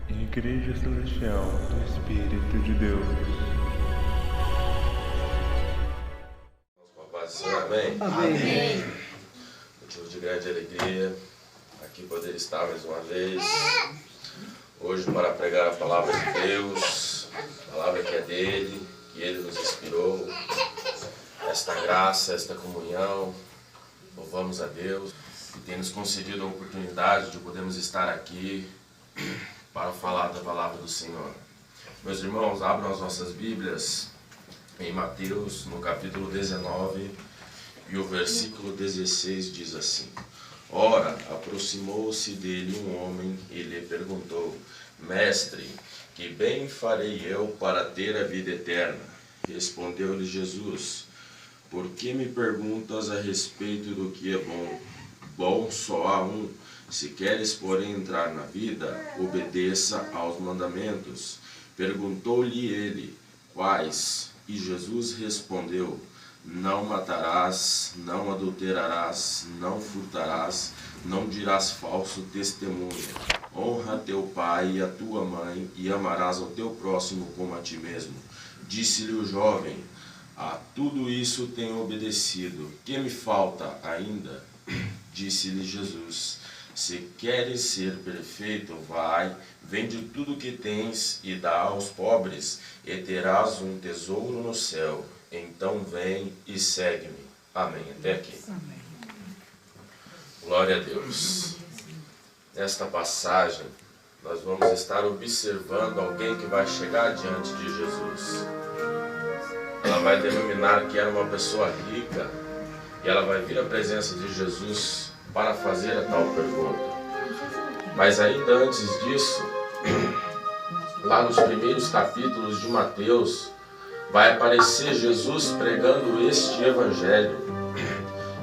Igreja Celestial do Espírito de Deus. Amém? Amém. Motivo de grande alegria aqui poder estar mais uma vez, hoje para pregar a palavra de Deus, a palavra que é dele, que ele nos inspirou, esta graça, esta comunhão. Louvamos a Deus que tem nos concedido a oportunidade de podermos estar aqui para falar da palavra do Senhor. Meus irmãos, abram as nossas Bíblias em Mateus, no capítulo 19, e o versículo 16 diz assim: Ora, aproximou-se dele um homem e lhe perguntou: Mestre, que bem farei eu para ter a vida eterna? Respondeu-lhe Jesus: Por que me perguntas a respeito do que é bom? Bom só há um. Se queres, porém, entrar na vida, obedeça aos mandamentos. Perguntou-lhe ele: Quais? E Jesus respondeu: Não matarás, não adulterarás, não furtarás, não dirás falso testemunho. Honra teu pai e a tua mãe, e amarás ao teu próximo como a ti mesmo. Disse-lhe o jovem: A tudo isso tenho obedecido. Que me falta ainda? Disse-lhe Jesus: Se queres ser perfeito, vai, vende tudo o que tens e dá aos pobres, e terás um tesouro no céu. Então vem e segue-me. Amém. Até aqui. Amém. Glória a Deus. Nesta passagem, nós vamos estar observando alguém que vai chegar diante de Jesus. Ela vai denominar que era uma pessoa rica, e ela vai vir à presença de Jesus para fazer a tal pergunta. Mas ainda antes disso, lá nos primeiros capítulos de Mateus, vai aparecer Jesus pregando este evangelho.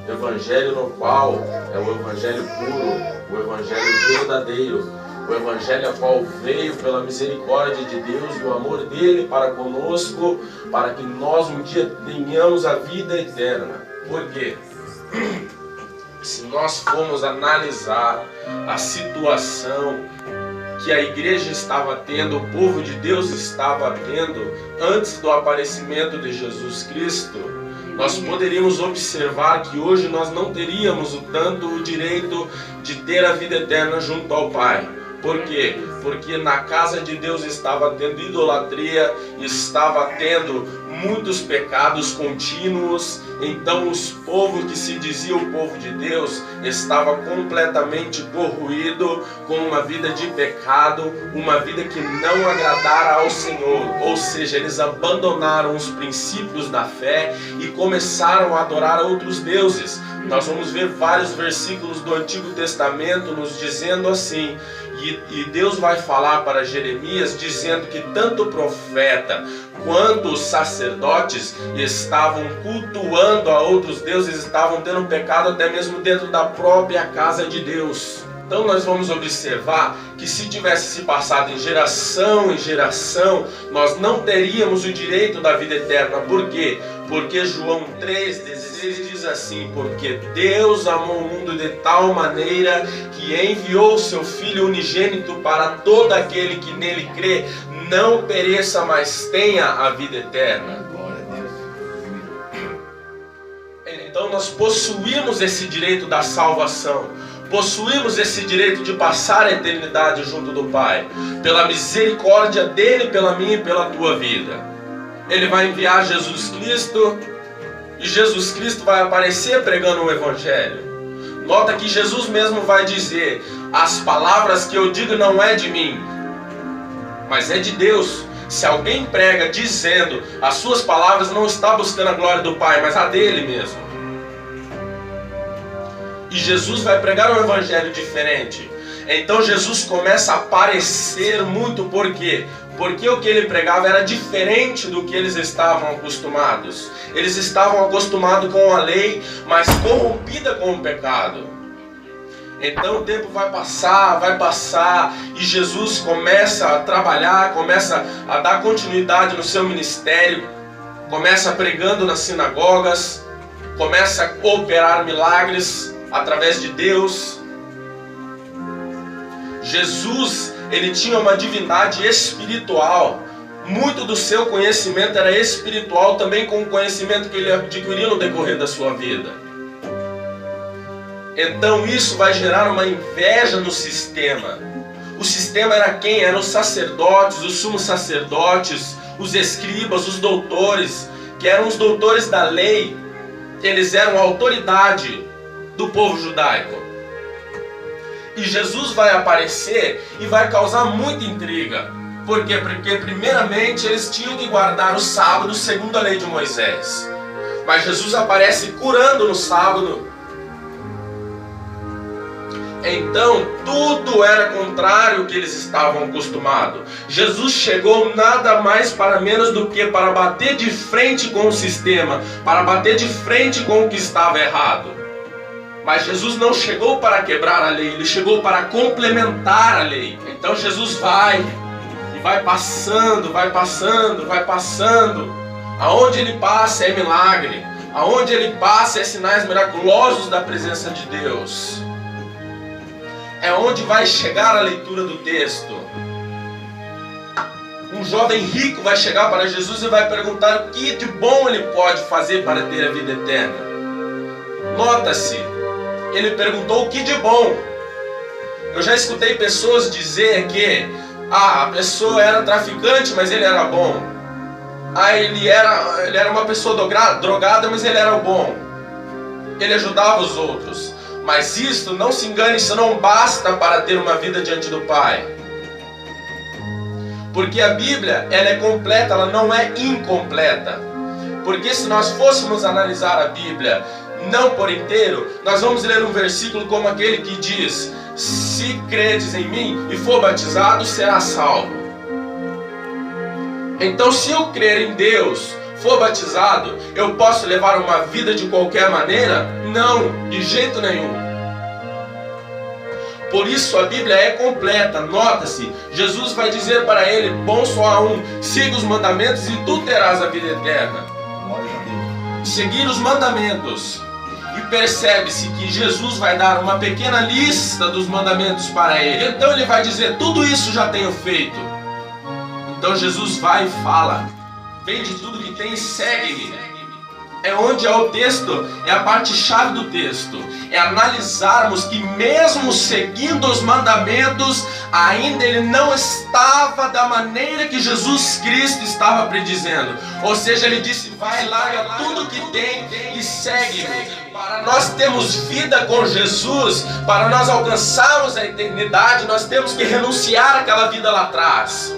Evangelho no qual é o evangelho puro, o evangelho verdadeiro, o evangelho a qual veio pela misericórdia de Deus e o amor dele para conosco, para que nós um dia tenhamos a vida eterna. Por quê? Se nós formos analisar a situação que a igreja estava tendo, o povo de Deus estava tendo antes do aparecimento de Jesus Cristo, nós poderíamos observar que hoje nós não teríamos o direito de ter a vida eterna junto ao Pai. Por quê? Porque na casa de Deus estava tendo idolatria, estava tendo muitos pecados contínuos. Então os povos que se diziam o povo de Deus estava completamente corroído, com uma vida de pecado, uma vida que não agradara ao Senhor. Ou seja, eles abandonaram os princípios da fé e começaram a adorar outros deuses. Nós vamos ver vários versículos do Antigo Testamento nos dizendo assim. E Deus vai falar para Jeremias dizendo que tanto o profeta quanto os sacerdotes estavam cultuando a outros deuses, estavam tendo pecado até mesmo dentro da própria casa de Deus. Então nós vamos observar que se tivesse se passado em geração, nós não teríamos o direito da vida eterna. Por quê? Porque João 3,16 diz assim: Porque Deus amou o mundo de tal maneira que enviou o seu Filho unigênito para todo aquele que nele crê, não pereça, mas tenha a vida eterna. Glória a Deus. Então nós possuímos esse direito da salvação. Possuímos esse direito de passar a eternidade junto do Pai, pela misericórdia dele, pela minha e pela tua vida. Ele vai enviar Jesus Cristo, e Jesus Cristo vai aparecer pregando o Evangelho. Nota que Jesus mesmo vai dizer: as palavras que eu digo não é de mim, mas é de Deus. Se alguém prega dizendo as suas palavras, não está buscando a glória do Pai, mas a dele mesmo. E Jesus vai pregar um evangelho diferente. Então Jesus começa a aparecer muito. Por quê? Porque o que ele pregava era diferente do que eles estavam acostumados. Eles estavam acostumados com a lei, mas corrompida com o pecado. Então o tempo vai passar, e Jesus começa a trabalhar, começa a dar continuidade no seu ministério, começa pregando nas sinagogas, começa a operar milagres através de Deus. Jesus, ele tinha uma divindade espiritual. Muito do seu conhecimento era espiritual, também com o conhecimento que ele adquiriu no decorrer da sua vida. Então isso vai gerar uma inveja no sistema. O sistema era quem? Eram os sacerdotes, os sumos sacerdotes, os escribas, os doutores, que eram os doutores da lei. Eles eram a autoridade do povo judaico. E Jesus vai aparecer e vai causar muita intriga. Por quê? Porque primeiramente eles tinham que guardar o sábado segundo a lei de Moisés. Mas Jesus aparece curando no sábado. Então tudo era contrário ao que eles estavam acostumados. Jesus chegou nada mais para menos do que para bater de frente com o sistema, para bater de frente com o que estava errado. Mas Jesus não chegou para quebrar a lei, ele chegou para complementar a lei. Então Jesus vai passando, vai passando, vai passando. Aonde ele passa é milagre. Aonde ele passa é sinais miraculosos da presença de Deus. É onde vai chegar a leitura do texto. Um jovem rico vai chegar para Jesus e vai perguntar o que de bom ele pode fazer para ter a vida eterna. Nota-se, ele perguntou o que de bom. Eu já escutei pessoas dizer que a pessoa era traficante, mas ele era bom. Ele era uma pessoa drogada, mas ele era bom. Ele ajudava os outros. Mas isto, não se engane, isso não basta para ter uma vida diante do Pai. Porque a Bíblia, ela é completa, ela não é incompleta. Porque se nós fôssemos analisar a Bíblia não por inteiro, nós vamos ler um versículo como aquele que diz: se credes em mim e for batizado, será salvo. Então, se eu crer em Deus, for batizado, eu posso levar uma vida de qualquer maneira? Não, de jeito nenhum. Por isso a Bíblia é completa. Nota-se, Jesus vai dizer para ele: bom só há um, siga os mandamentos e tu terás a vida eterna. Seguir os mandamentos. E percebe-se que Jesus vai dar uma pequena lista dos mandamentos para ele. Então ele vai dizer: tudo isso já tenho feito. Então Jesus vai e fala: vende tudo que tem e segue-me. É onde é o texto, é a parte-chave do texto. É analisarmos que mesmo seguindo os mandamentos, ainda ele não estava da maneira que Jesus Cristo estava predizendo. Ou seja, ele disse: vai, larga tudo que tem e segue-me. Para nós termos vida com Jesus, para nós alcançarmos a eternidade, nós temos que renunciar àquela vida lá atrás.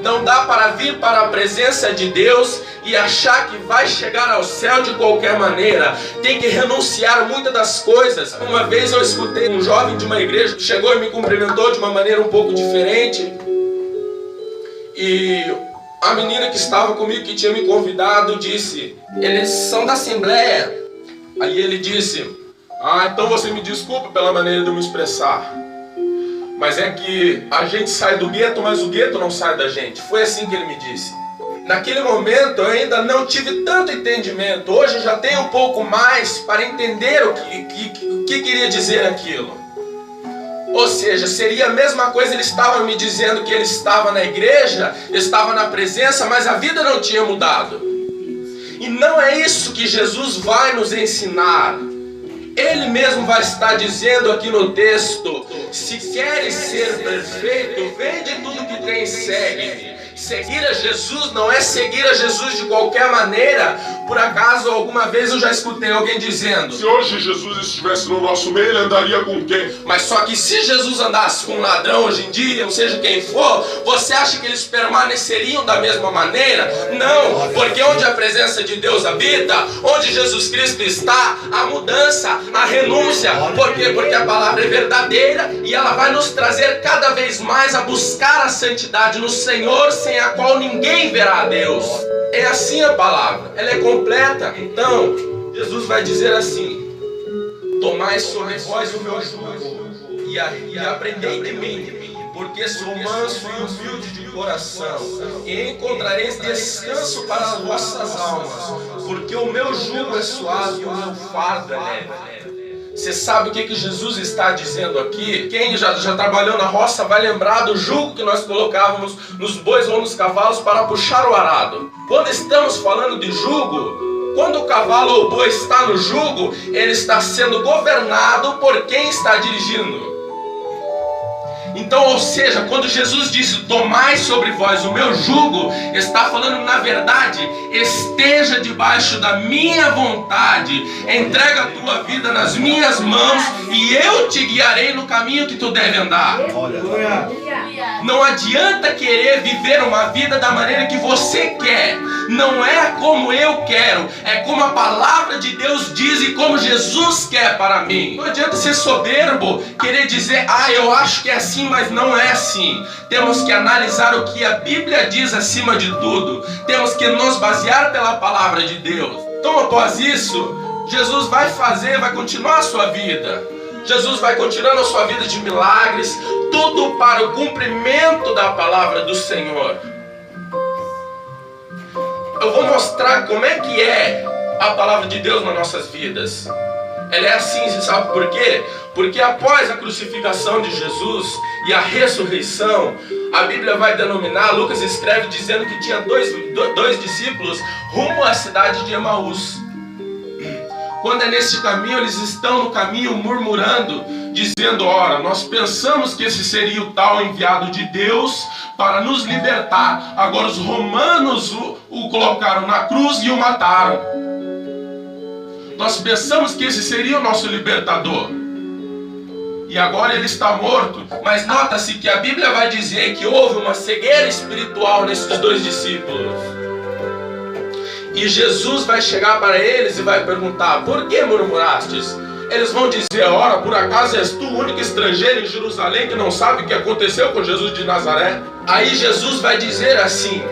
Não dá para vir para a presença de Deus e achar que vai chegar ao céu de qualquer maneira. Tem que renunciar muitas das coisas. Uma vez eu escutei um jovem de uma igreja que chegou e me cumprimentou de uma maneira um pouco diferente. E a menina que estava comigo, que tinha me convidado, disse: eles são da Assembleia. Aí ele disse: então você me desculpa pela maneira de eu me expressar. Mas é que a gente sai do gueto, mas o gueto não sai da gente. Foi assim que ele me disse. Naquele momento eu ainda não tive tanto entendimento. Hoje eu já tenho um pouco mais para entender o que queria dizer aquilo. Ou seja, seria a mesma coisa, ele estava me dizendo que ele estava na igreja, estava na presença, mas a vida não tinha mudado. E não é isso que Jesus vai nos ensinar. Ele mesmo vai estar dizendo aqui no texto: se queres ser perfeito, vende tudo que tem e segue-me. Seguir a Jesus não é seguir a Jesus de qualquer maneira. Por acaso, alguma vez eu já escutei alguém dizendo: se hoje Jesus estivesse no nosso meio, ele andaria com quem? Mas só que se Jesus andasse com um ladrão hoje em dia, não seja quem for, você acha que eles permaneceriam da mesma maneira? Não, porque onde a presença de Deus habita, onde Jesus Cristo está, a mudança, a renúncia. Por quê? Porque a palavra é verdadeira e ela vai nos trazer cada vez mais a buscar a santidade no Senhor, sem a qual ninguém verá a Deus. É assim a palavra, ela é completa. Então, Jesus vai dizer assim: tomai sobre vós o meu jugo e aprendei de mim, porque sou manso e humilde de coração, e encontrareis descanso para as vossas almas, porque o meu jugo é suave e o meu fardo é leve. Você sabe o que Jesus está dizendo aqui? Quem já trabalhou na roça vai lembrar do jugo que nós colocávamos nos bois ou nos cavalos para puxar o arado. Quando estamos falando de jugo, quando o cavalo ou o boi está no jugo, ele está sendo governado por quem está dirigindo. Então, ou seja, quando Jesus disse, tomai sobre vós o meu jugo, está falando na verdade, esteja debaixo da minha vontade, entrega a tua vida nas minhas mãos e eu te guiarei no caminho que tu deve andar. Não adianta querer viver uma vida da maneira que você quer. Não é como eu quero, é como a palavra de Deus diz e como Jesus quer para mim. Não adianta ser soberbo, querer dizer, eu acho que é assim, mas não é assim. Temos que analisar o que a Bíblia diz acima de tudo. Temos que nos basear pela palavra de Deus. Então, após isso, Jesus vai continuar a sua vida. Jesus vai continuando a sua vida de milagres, tudo para o cumprimento da palavra do Senhor. Eu vou mostrar como é que é a palavra de Deus nas nossas vidas. Ela é assim, você sabe por quê? Porque após a crucificação de Jesus e a ressurreição, a Bíblia vai denominar, Lucas escreve dizendo que tinha dois discípulos rumo à cidade de Emaús. Quando é nesse caminho, eles estão no caminho murmurando, dizendo, ora, nós pensamos que esse seria o tal enviado de Deus para nos libertar. Agora os romanos o colocaram na cruz e o mataram. Nós pensamos que esse seria o nosso libertador. E agora ele está morto. Mas nota-se que a Bíblia vai dizer que houve uma cegueira espiritual nesses dois discípulos. E Jesus vai chegar para eles e vai perguntar, por que murmurastes? Eles vão dizer, ora, por acaso és tu o único estrangeiro em Jerusalém que não sabe o que aconteceu com Jesus de Nazaré? Aí Jesus vai dizer assim,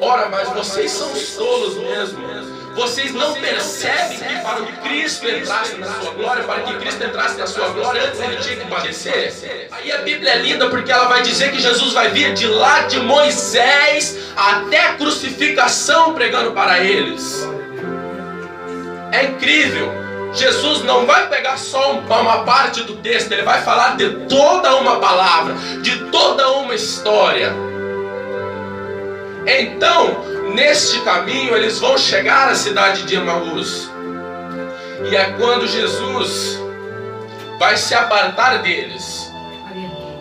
ora, mas vocês são tolos mesmo. Vocês não percebem que para que Cristo entrasse na sua glória, para que Cristo entrasse na sua glória, antes ele tinha que padecer? Aí a Bíblia é linda porque ela vai dizer que Jesus vai vir de lá de Moisés até a crucificação pregando para eles. É incrível. Jesus não vai pegar só uma parte do texto, ele vai falar de toda uma palavra, de toda uma história. Então, neste caminho, eles vão chegar à cidade de Emaús. E é quando Jesus vai se apartar deles.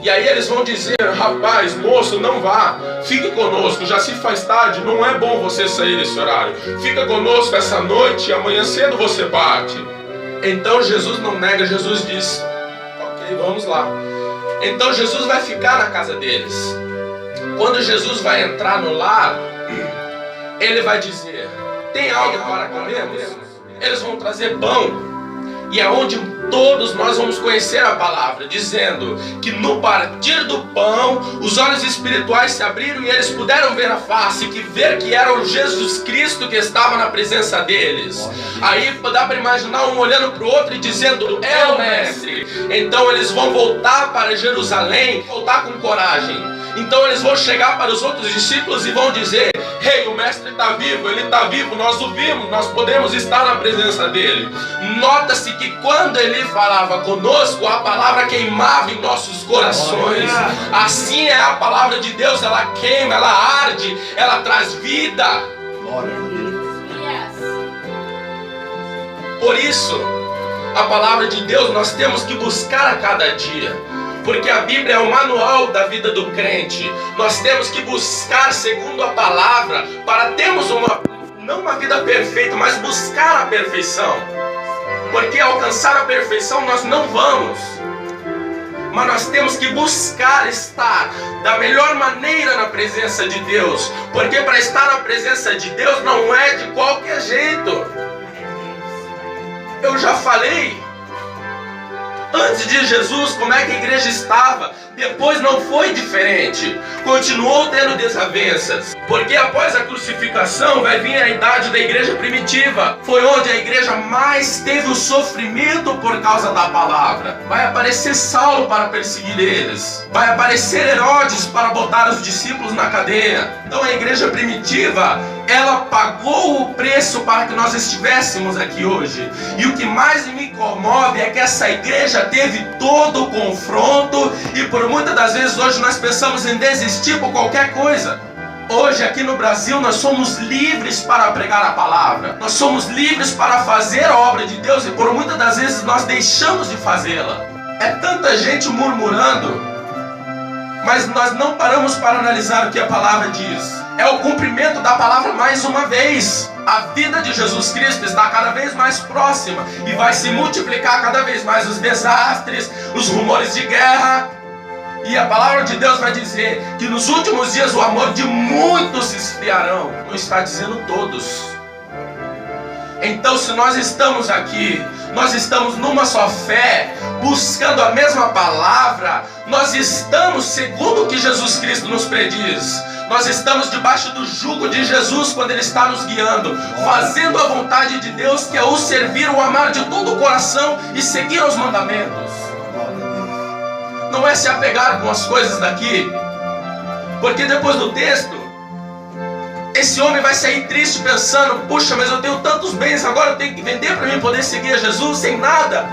E aí eles vão dizer, rapaz, moço, não vá, fique conosco, já se faz tarde, não é bom você sair nesse horário. Fica conosco essa noite e amanhã cedo você parte. Então Jesus não nega, Jesus diz, ok, vamos lá. Então Jesus vai ficar na casa deles. Quando Jesus vai entrar no lar, ele vai dizer, tem algo para comermos? Eles vão trazer pão. E é onde todos nós vamos conhecer a palavra, dizendo que no partir do pão, os olhos espirituais se abriram e eles puderam ver a face, ver que era o Jesus Cristo que estava na presença deles. Aí dá para imaginar um olhando para o outro e dizendo, é o mestre. Então eles vão voltar para Jerusalém, voltar com coragem. Então eles vão chegar para os outros discípulos e vão dizer, ei, o mestre está vivo, ele está vivo, nós o vimos, nós podemos estar na presença dele. Nota-se que quando ele falava conosco, a palavra queimava em nossos corações. Assim é a palavra de Deus, ela queima, ela arde, ela traz vida. Por isso, a palavra de Deus nós temos que buscar a cada dia. Porque a Bíblia é o manual da vida do crente. Nós temos que buscar segundo a palavra para termos não uma vida perfeita, mas buscar a perfeição. Porque alcançar a perfeição nós não vamos. Mas nós temos que buscar estar da melhor maneira na presença de Deus. Porque para estar na presença de Deus não é de qualquer jeito. Eu já falei. Antes de Jesus, como é que a igreja estava? Depois não foi diferente, continuou tendo desavenças, porque após a crucificação vai vir a idade da igreja primitiva, foi onde a igreja mais teve o sofrimento por causa da palavra. Vai aparecer Saulo para perseguir eles, vai aparecer Herodes para botar os discípulos na cadeia. Então a igreja primitiva, ela pagou o preço para que nós estivéssemos aqui hoje. E o que mais me comove é que essa igreja teve todo o confronto e por muitas das vezes hoje nós pensamos em desistir por qualquer coisa. Hoje aqui no Brasil nós somos livres para pregar a palavra, nós somos livres para fazer a obra de Deus e por muitas das vezes nós deixamos de fazê-la. É tanta gente murmurando, mas nós não paramos para analisar o que a palavra diz. É o cumprimento da palavra mais uma vez. A vida de Jesus Cristo está cada vez mais próxima e vai se multiplicar cada vez mais os desastres, os rumores de guerra. E a palavra de Deus vai dizer que nos últimos dias o amor de muitos se esfriarão. Não está dizendo todos. Então se nós estamos aqui, nós estamos numa só fé, buscando a mesma palavra, nós estamos segundo o que Jesus Cristo nos prediz. Nós estamos debaixo do jugo de Jesus quando Ele está nos guiando, fazendo a vontade de Deus, que é o servir, o amar de todo o coração e seguir os mandamentos. Não é se apegar com as coisas daqui, porque depois do texto, esse homem vai sair triste pensando, puxa, mas eu tenho tantos bens, agora eu tenho que vender para mim poder seguir a Jesus sem nada.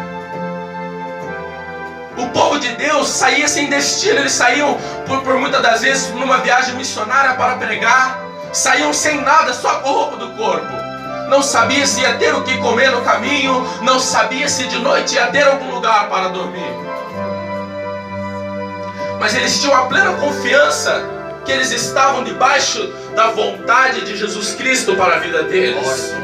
O povo de Deus saía sem destino, eles saíam por muitas das vezes numa viagem missionária para pregar, saíam sem nada, só com a roupa do corpo. Não sabia se ia ter o que comer no caminho, não sabia se de noite ia ter algum lugar para dormir. Mas eles tinham a plena confiança que eles estavam debaixo da vontade de Jesus Cristo para a vida deles.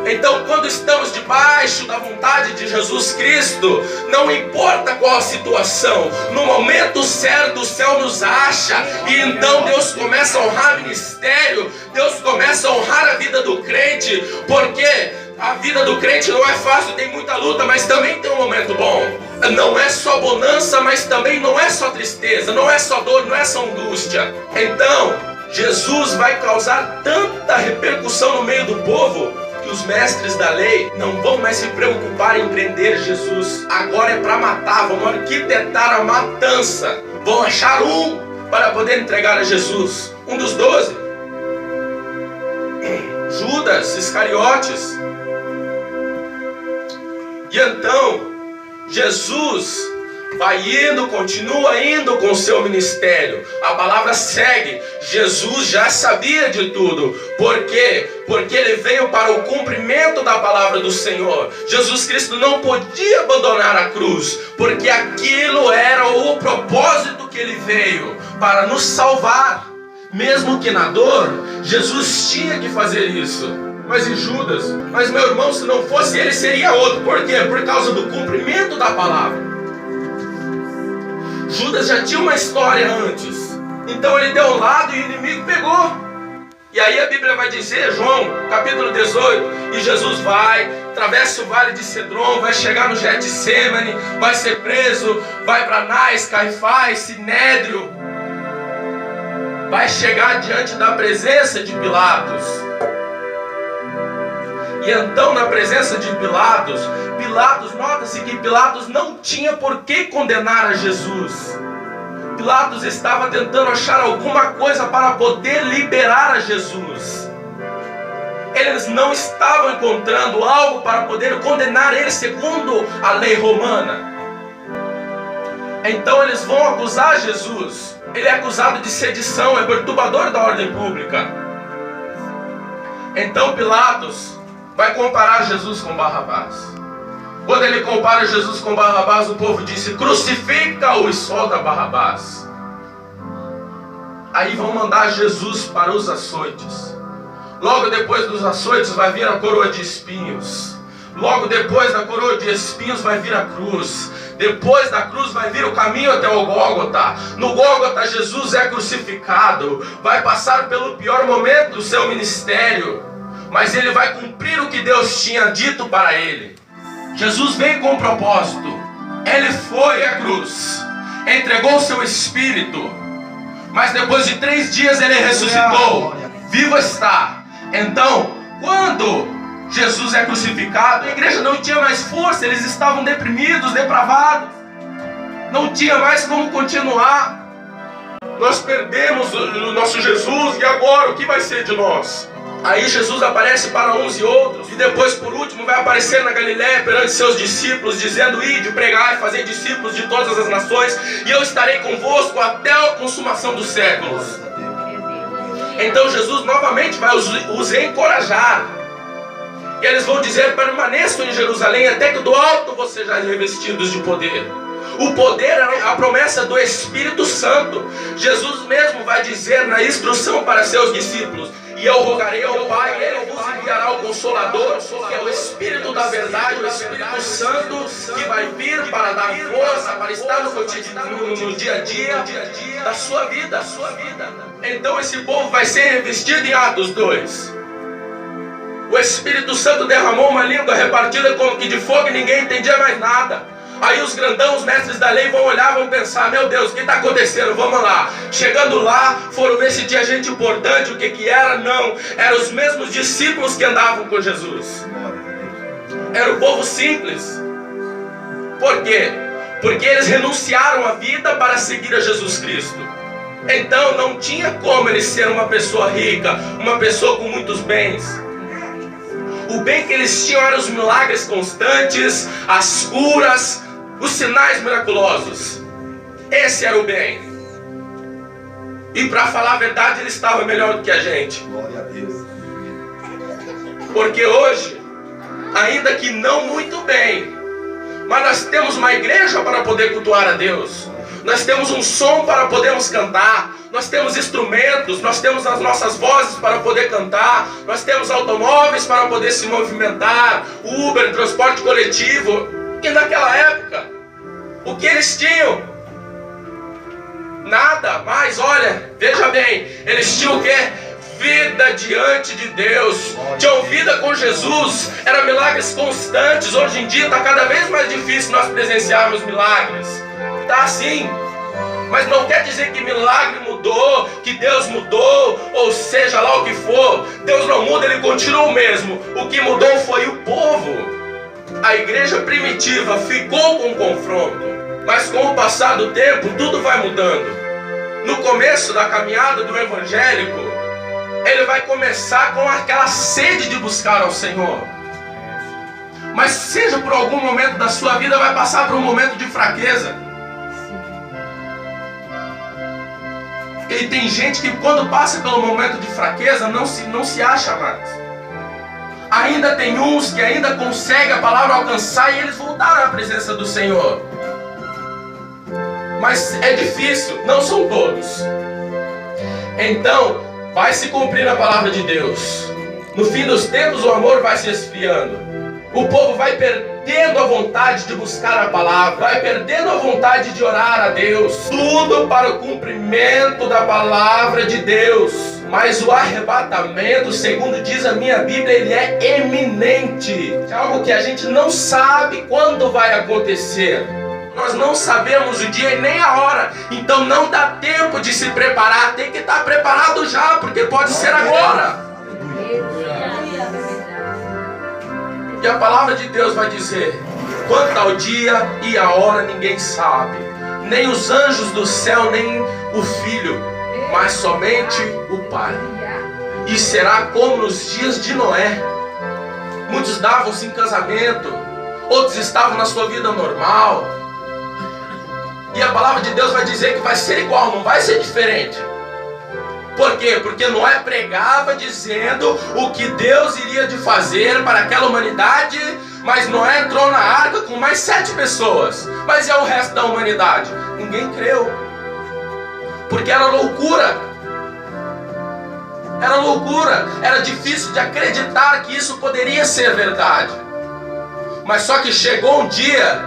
Então, quando estamos debaixo da vontade de Jesus Cristo, não importa qual a situação, no momento certo o céu nos acha, e então Deus começa a honrar o ministério, Deus começa a honrar a vida do crente, porque a vida do crente não é fácil, tem muita luta, mas também tem um momento bom. Não é só bonança, mas também não é só tristeza, não é só dor, não é só angústia. Então, Jesus vai causar tanta repercussão no meio do povo, que os mestres da lei não vão mais se preocupar em prender Jesus. Agora é para matar, vão arquitetar a matança. Vão achar um para poder entregar a Jesus. Um dos 12. Judas Iscariotes. E então, Jesus vai indo, continua indo com o seu ministério. A palavra segue. Jesus já sabia de tudo. Por quê? Porque ele veio para o cumprimento da palavra do Senhor. Jesus Cristo não podia abandonar a cruz, porque aquilo era o propósito que ele veio, para nos salvar. Mesmo que na dor, Jesus tinha que fazer isso. Mas e Judas? Mas meu irmão, se não fosse ele, seria outro. Por quê? Por causa do cumprimento da palavra. Judas já tinha uma história antes. Então ele deu um lado e o inimigo pegou. E aí a Bíblia vai dizer, João, capítulo 18, e Jesus vai, atravessa o vale de Cedron, vai chegar no Getsemane, vai ser preso, vai para Anás, Caifás, Sinédrio, vai chegar diante da presença de Pilatos. E então na presença de Pilatos, nota-se que Pilatos não tinha por que condenar a Jesus. Pilatos estava tentando achar alguma coisa para poder liberar a Jesus. Eles não estavam encontrando algo para poder condenar ele segundo a lei romana. Então eles vão acusar Jesus. Ele é acusado de sedição, é perturbador da ordem pública. Então Pilatos vai comparar Jesus com Barrabás. Quando ele compara Jesus com Barrabás, o povo disse, crucifica-o e solta Barrabás. Aí vão mandar Jesus para os açoites. Logo depois dos açoites vai vir a coroa de espinhos. Logo depois da coroa de espinhos vai vir a cruz. Depois da cruz vai vir o caminho até o Gólgota. No Gólgota Jesus é crucificado. Vai passar pelo pior momento do seu ministério. Mas ele vai cumprir o que Deus tinha dito para ele. Jesus veio com um propósito. Ele foi à cruz. entregou o seu espírito, mas depois de 3 dias ele ressuscitou, vivo está. Então, quando Jesus é crucificado, a igreja não tinha mais força, eles estavam deprimidos, depravados, não tinha mais como continuar. Nós perdemos o nosso Jesus, e agora o que vai ser de nós? Aí Jesus aparece para uns e outros, e depois por último vai aparecer na Galiléia perante seus discípulos, dizendo: ide, pregai, fazer discípulos de todas as nações, e eu estarei convosco até a consumação dos séculos. Então Jesus novamente vai os encorajar, e eles vão dizer: permaneçam em Jerusalém até que do alto vocês sejam revestidos de poder. O poder é a promessa do Espírito Santo. Jesus mesmo vai dizer na instrução para seus discípulos: e eu rogarei ao Pai, Ele vos enviará o Consolador, que é o Espírito da verdade, o Espírito Santo, que vai vir para dar força, para estar no dia a dia da sua vida. Então esse povo vai ser revestido em Atos 2. O Espírito Santo derramou uma língua repartida como que de fogo, e ninguém entendia mais nada. Aí os grandãos, os mestres da lei, vão olhar, vão pensar: meu Deus, o que está acontecendo? Vamos lá. Chegando lá, foram ver se tinha gente importante. O que era? Não, eram os mesmos discípulos que andavam com Jesus. Era o povo simples. Por quê? Porque eles renunciaram a vida para seguir a Jesus Cristo. Então não tinha como eles ser uma pessoa rica, uma pessoa com muitos bens. O bem que eles tinham eram os milagres constantes, as curas, os sinais miraculosos. Esse era o bem. E para falar a verdade, ele estava melhor do que a gente. Glória a Deus. Porque hoje, ainda que não muito bem, mas nós temos uma igreja para poder cultuar a Deus. Nós temos um som para podermos cantar. Nós temos instrumentos, nós temos as nossas vozes para poder cantar, nós temos automóveis para poder se movimentar, Uber, transporte coletivo. E naquela época, o que eles tinham? Nada mais. Olha, veja bem, eles tinham o quê? Vida diante de Deus, tinham vida com Jesus, eram milagres constantes. Hoje em dia está cada vez mais difícil nós presenciarmos milagres. Está assim. Mas não quer dizer que milagre mudou, que Deus mudou, ou seja lá o que for. Deus não muda, Ele continua o mesmo. O que mudou foi o povo. A igreja primitiva ficou com confronto, mas com o passar do tempo tudo vai mudando. No começo da caminhada do evangélico, ele vai começar com aquela sede de buscar ao Senhor. Mas seja por algum momento da sua vida, vai passar por um momento de fraqueza. E tem gente que quando passa pelo momento de fraqueza não se acha mais. Ainda tem uns que ainda conseguem a palavra alcançar e eles voltaram à presença do Senhor. Mas é difícil, não são todos. Então vai se cumprir a palavra de Deus. No fim dos tempos o amor vai se esfriando. O povo vai perdendo a vontade de buscar a palavra, vai perdendo a vontade de orar a Deus. Tudo para o cumprimento da palavra de Deus. Mas o arrebatamento, segundo diz a minha Bíblia, ele é eminente. É algo que a gente não sabe quando vai acontecer. Nós não sabemos o dia e nem a hora. Então não dá tempo de se preparar. Tem que estar preparado já, porque pode ser agora. E a palavra de Deus vai dizer: quanto ao dia e a hora ninguém sabe, nem os anjos do céu, nem o Filho, mas somente o Pai. E será como nos dias de Noé. Muitos davam-se em casamento, outros estavam na sua vida normal. E a palavra de Deus vai dizer que vai ser igual, não vai ser diferente. Por quê? Porque Noé pregava dizendo o que Deus iria de fazer para aquela humanidade, mas Noé entrou na arca com mais 7 pessoas. Mas é o resto da humanidade? Ninguém creu. Porque era loucura. Era loucura. Era difícil de acreditar que isso poderia ser verdade. Mas só que chegou um dia,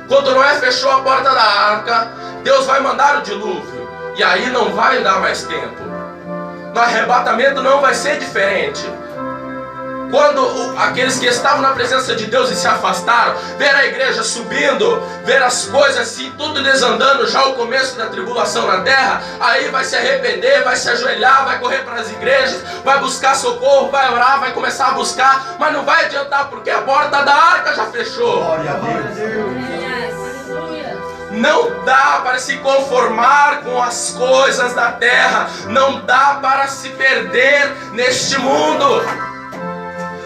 quando Noé fechou a porta da arca, Deus vai mandar o dilúvio. E aí não vai dar mais tempo. No arrebatamento não vai ser diferente. Quando aqueles que estavam na presença de Deus e se afastaram, ver a igreja subindo, ver as coisas assim, tudo desandando, já o começo da tribulação na terra, aí vai se arrepender, vai se ajoelhar, vai correr para as igrejas, vai buscar socorro, vai orar, vai começar a buscar, mas não vai adiantar porque a porta da arca já fechou. Glória a Deus. Não dá para se conformar com as coisas da terra, não dá para se perder neste mundo.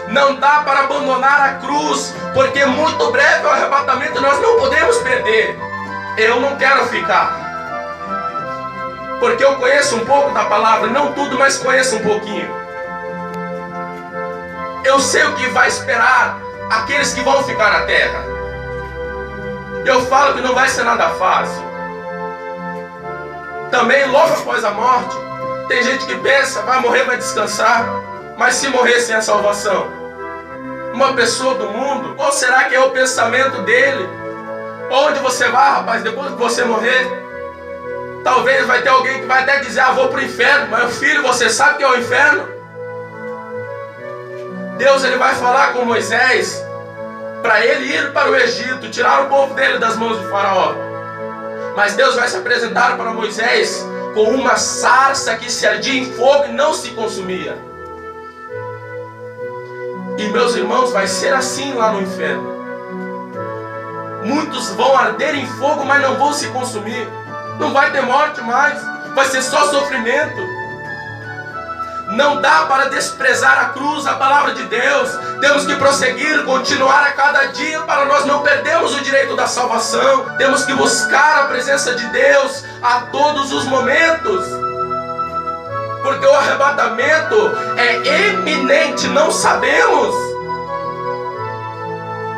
Não dá para abandonar a cruz, porque muito breve é o arrebatamento e nós não podemos perder. Eu não quero ficar, porque eu conheço um pouco da palavra, não tudo, mas conheço um pouquinho. Eu sei o que vai esperar aqueles que vão ficar na terra. Eu falo que não vai ser nada fácil. Também logo após a morte, tem gente que pensa, vai morrer, vai descansar, mas se morrer sem a salvação, uma pessoa do mundo, ou será que é o pensamento dele? Onde você vai, rapaz, depois que você morrer? Talvez vai ter alguém que vai até dizer, vou para o inferno, mas filho, você sabe que é o inferno? Deus ele vai falar com Moisés, para ele ir para o Egito, tirar o povo dele das mãos de Faraó. Mas Deus vai se apresentar para Moisés com uma sarça que se ardia em fogo e não se consumia. E meus irmãos, vai ser assim lá no inferno. Muitos vão arder em fogo, mas não vão se consumir. Não vai ter morte mais, vai ser só sofrimento. Não dá para desprezar a cruz, a palavra de Deus. Temos que prosseguir, continuar a cada dia para nós não perdermos o direito da salvação. Temos que buscar a presença de Deus a todos os momentos. Porque o arrebatamento é iminente, não sabemos.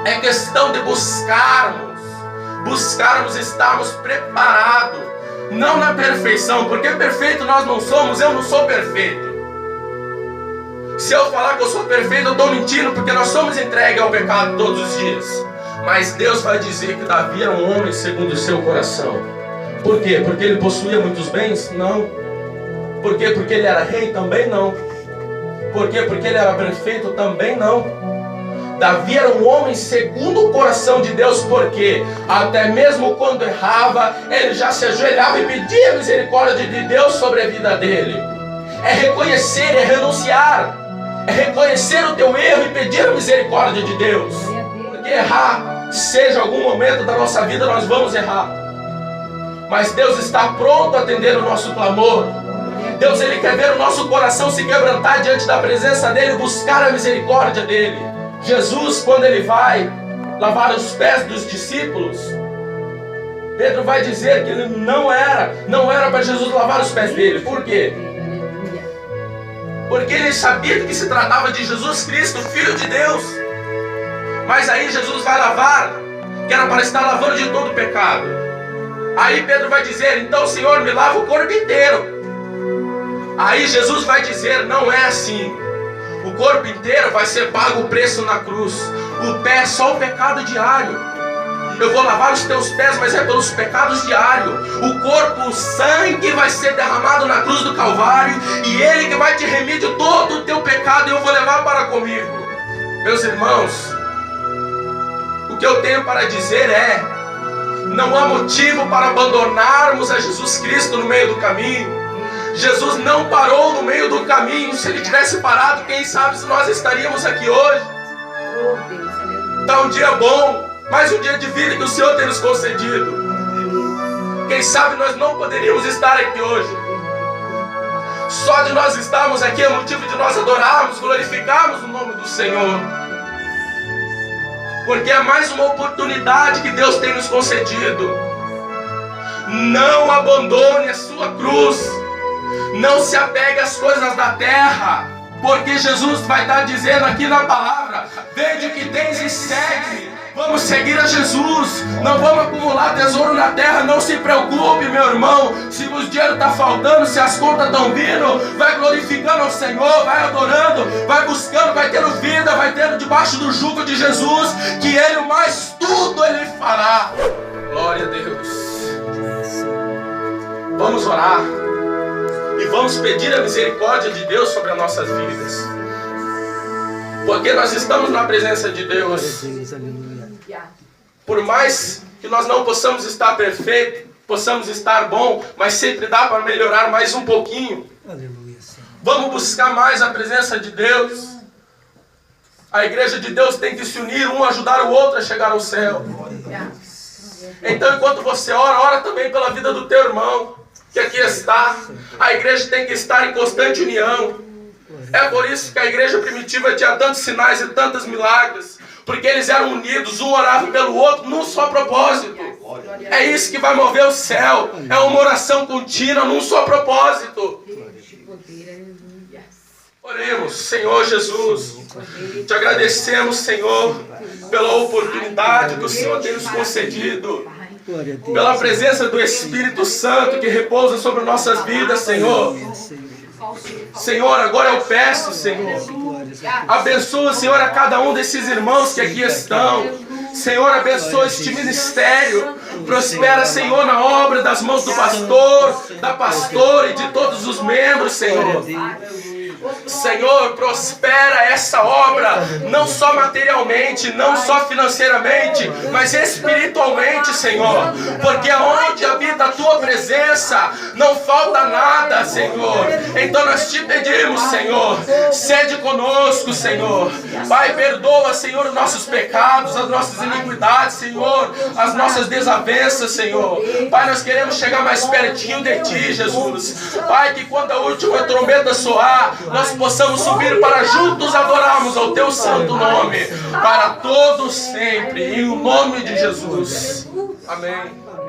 É questão de buscarmos estarmos preparados. Não na perfeição, porque perfeito nós não somos, eu não sou perfeito. Se eu falar que eu sou perfeito, eu estou mentindo, porque nós somos entregues ao pecado todos os dias. Mas Deus vai dizer que Davi era um homem segundo o seu coração. Por quê? Porque ele possuía muitos bens? Não. Por quê? Porque ele era rei? Também não. Por quê? Porque ele era perfeito? Também não. Davi era um homem segundo o coração de Deus, porque até mesmo quando errava, ele já se ajoelhava e pedia a misericórdia de Deus sobre a vida dele. É reconhecer, é renunciar, é reconhecer o teu erro e pedir a misericórdia de Deus. Porque errar, seja algum momento da nossa vida, nós vamos errar. Mas Deus está pronto a atender o nosso clamor. Deus ele quer ver o nosso coração se quebrantar diante da presença dele, buscar a misericórdia dele. Jesus, quando ele vai lavar os pés dos discípulos, Pedro vai dizer que ele não era para Jesus lavar os pés dele. Por quê? Porque ele sabia que se tratava de Jesus Cristo, Filho de Deus. Mas aí Jesus vai lavar, que era para estar lavando de todo o pecado. Aí Pedro vai dizer, então Senhor, me lava o corpo inteiro. Aí Jesus vai dizer, não é assim. O corpo inteiro vai ser pago o preço na cruz. O pé é só o pecado diário. Eu vou lavar os teus pés, mas é pelos pecados diários. O corpo, o sangue vai ser derramado na cruz do Calvário, e ele que vai te remir de todo o teu pecado, e eu vou levar para comigo. Meus irmãos, o que eu tenho para dizer é, não há motivo para abandonarmos a Jesus Cristo no meio do caminho. Jesus não parou no meio do caminho. Se ele tivesse parado, quem sabe se nós estaríamos aqui hoje. Está um dia bom, mais um dia de vida que o Senhor tem nos concedido. Quem sabe nós não poderíamos estar aqui hoje. Só de nós estarmos aqui é motivo de nós adorarmos, glorificarmos o nome do Senhor. Porque é mais uma oportunidade que Deus tem nos concedido. Não abandone a sua cruz. Não se apegue às coisas da terra, porque Jesus vai estar dizendo aqui na palavra, vende o que tens e segue. Vamos seguir a Jesus, não vamos acumular tesouro na terra. Não se preocupe, meu irmão, se o dinheiro está faltando, se as contas estão vindo, vai glorificando ao Senhor, vai adorando, vai buscando, vai tendo vida, vai tendo debaixo do jugo de Jesus, que Ele mais tudo Ele fará. Glória a Deus. Vamos orar. E vamos pedir a misericórdia de Deus sobre as nossas vidas. Porque nós estamos na presença de Deus. Por mais que nós não possamos estar perfeito, possamos estar bom, mas sempre dá para melhorar mais um pouquinho. Vamos buscar mais a presença de Deus. A igreja de Deus tem que se unir, um ajudar o outro a chegar ao céu. Então, enquanto você ora, ora também pela vida do teu irmão, que aqui está. A igreja tem que estar em constante união. É por isso que a igreja primitiva tinha tantos sinais e tantos milagres, porque eles eram unidos, um orava pelo outro num só propósito. É isso que vai mover o céu. É uma oração contínua num só propósito. Oremos. Senhor Jesus, te agradecemos, Senhor, pela oportunidade que o Senhor tem nos concedido, pela presença do Espírito Santo que repousa sobre nossas vidas, Senhor. Senhor, agora eu peço, Senhor, abençoa, Senhor, a cada um desses irmãos que aqui estão. Senhor, abençoa este ministério. Prospera, Senhor, na obra das mãos do pastor, da pastora e de todos os membros, Senhor. Senhor, prospera essa obra, não só materialmente, não só financeiramente, mas espiritualmente, Senhor. Porque aonde habita a Tua presença, não falta nada, Senhor. Então nós te pedimos, Senhor, sede conosco, Senhor. Pai, perdoa, Senhor, os nossos pecados, as nossas iniquidades, Senhor, as nossas desavenças, Senhor. Pai, nós queremos chegar mais pertinho de Ti, Jesus. Pai, que quando a última trombeta soar, nós possamos subir para juntos adorarmos ao Teu santo nome, para todos sempre, em nome de Jesus. Amém.